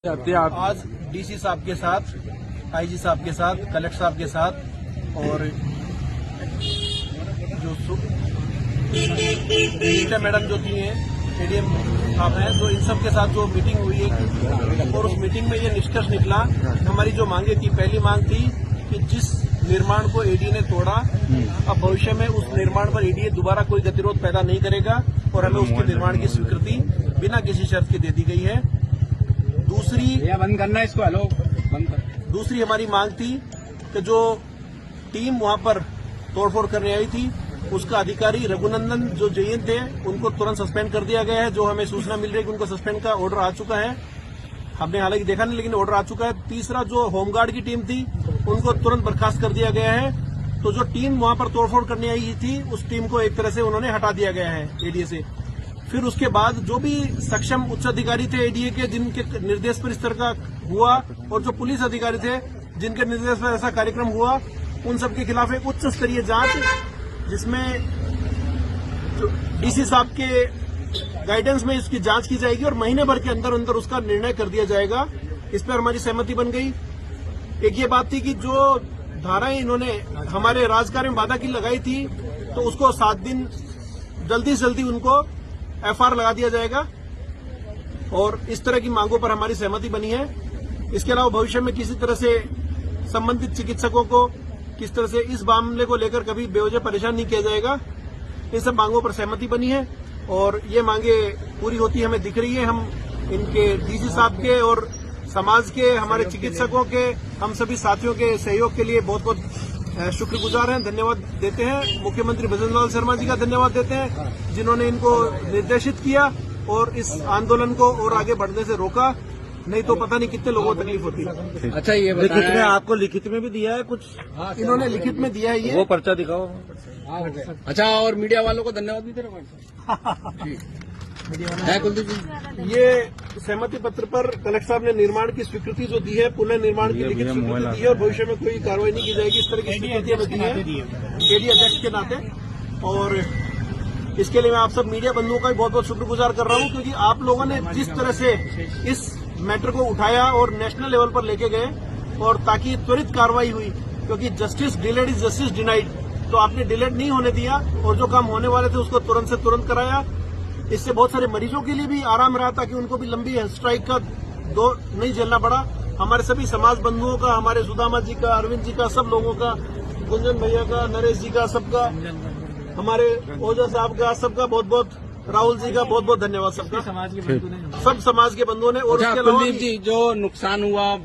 आज डीसी साहब के साथ, आईजी साहब के साथ, कलेक्टर साहब के साथ और जो रीटा मैडम जो थी हैं, एडीएम साहब हैं, तो इन सब के साथ जो मीटिंग हुई है और उस मीटिंग में ये निष्कर्ष निकला। हमारी जो मांगे थी, पहली मांग थी कि जिस निर्माण को एडीए ने तोड़ा, अब भविष्य में उस निर्माण पर एडीए दोबारा कोई गतिरोध पैदा नहीं करेगा और हमें उसके निर्माण की स्वीकृति बिना किसी शर्त के दे दी गई है। बंद करना इसको, हेलो बंद कर। दूसरी हमारी मांग थी कि जो टीम वहां पर तोड़फोड़ करने आई थी, उसका अधिकारी रघुनंदन जो जेईएन थे, उनको तुरंत सस्पेंड कर दिया गया है। जो हमें सूचना मिल रही है कि उनको सस्पेंड का ऑर्डर आ चुका है, हमने हालांकि देखा नहीं, लेकिन ऑर्डर आ चुका है। तीसरा, जो होमगार्ड की टीम थी, उनको तुरंत बर्खास्त कर दिया गया है। तो जो टीम वहां पर तोड़फोड़ करने आई थी, उस टीम को एक तरह से उन्होंने हटा दिया गया है एडीए से। फिर उसके बाद जो भी सक्षम उच्च अधिकारी थे एडीए के, जिनके निर्देश पर इस तरह का हुआ, और जो पुलिस अधिकारी थे जिनके निर्देश पर ऐसा कार्यक्रम हुआ, उन सबके खिलाफ एक उच्च स्तरीय जांच, जिसमें डीसी साहब के गाइडेंस में इसकी जांच की जाएगी और महीने भर के अंदर अंदर उसका निर्णय कर दिया जाएगा। इस पर हमारी सहमति बन गई। एक ये बात थी कि जो धाराएं इन्होंने हमारे राजकार्य में बाधा की लगाई थी, तो उसको 7 दिन जल्दी से जल्दी उनको एफआईआर लगा दिया जाएगा और इस तरह की मांगों पर हमारी सहमति बनी है। इसके अलावा भविष्य में किसी तरह से संबंधित चिकित्सकों को किस तरह से इस मामले को लेकर कभी बेवजह परेशान नहीं किया जाएगा। इन सब मांगों पर सहमति बनी है और ये मांगे पूरी होती हमें दिख रही है। हम इनके डीसी साहब के और समाज के, हमारे चिकित्सकों के, हम सभी साथियों के सहयोग के लिए बहुत बहुत शुक्रगुजार हैं, धन्यवाद देते हैं। मुख्यमंत्री भजन लाल शर्मा जी का धन्यवाद देते हैं, जिन्होंने इनको निर्देशित किया और इस आंदोलन को और आगे बढ़ने से रोका, नहीं तो पता नहीं कितने लोगों को तकलीफ होती। अच्छा, ये लिखित में आपको लिखित में भी दिया है कुछ? इन्होंने लिखित में दिया है, ये वो पर्चा दिखाओ। अच्छा, और मीडिया वालों को धन्यवाद भी दे रहे हैं कुलदीप जी। ये सहमति पत्र पर कलेक्टर साहब ने निर्माण की स्वीकृति जो दी है, पुनः निर्माण की लिखित स्वीकृति दी है और भविष्य में कोई कार्रवाई नहीं की जाएगी, इस तरह की स्वीकृति हमें दी है एडीए अध्यक्ष के नाते। और इसके लिए मैं आप सब मीडिया बंधुओं का भी बहुत बहुत शुक्रगुजार कर रहा हूं, क्योंकि आप लोगों ने जिस तरह से इस मैटर को उठाया और नेशनल लेवल पर लेके गए, और ताकि त्वरित कार्रवाई हुई, क्योंकि justice delayed is justice denied, तो आपने डिलेड नहीं होने दिया और जो काम होने वाले थे उसको तुरंत से तुरंत कराया। इससे बहुत सारे मरीजों के लिए भी आराम रहा, ताकि उनको भी लंबी स्ट्राइक का दौर नहीं झेलना पड़ा। हमारे सभी समाज बंधुओं का, हमारे सुदामा जी का, अरविंद जी का, सब लोगों का, गुंजन भैया का, नरेश जी का, सबका, हमारे ओझा साहब का, सबका बहुत बहुत, राहुल जी का बहुत बहुत धन्यवाद। सबका, समाज के बंधुओं ने, सब समाज के बंधुओं ने। और कुलदीप जी, जो नुकसान हुआ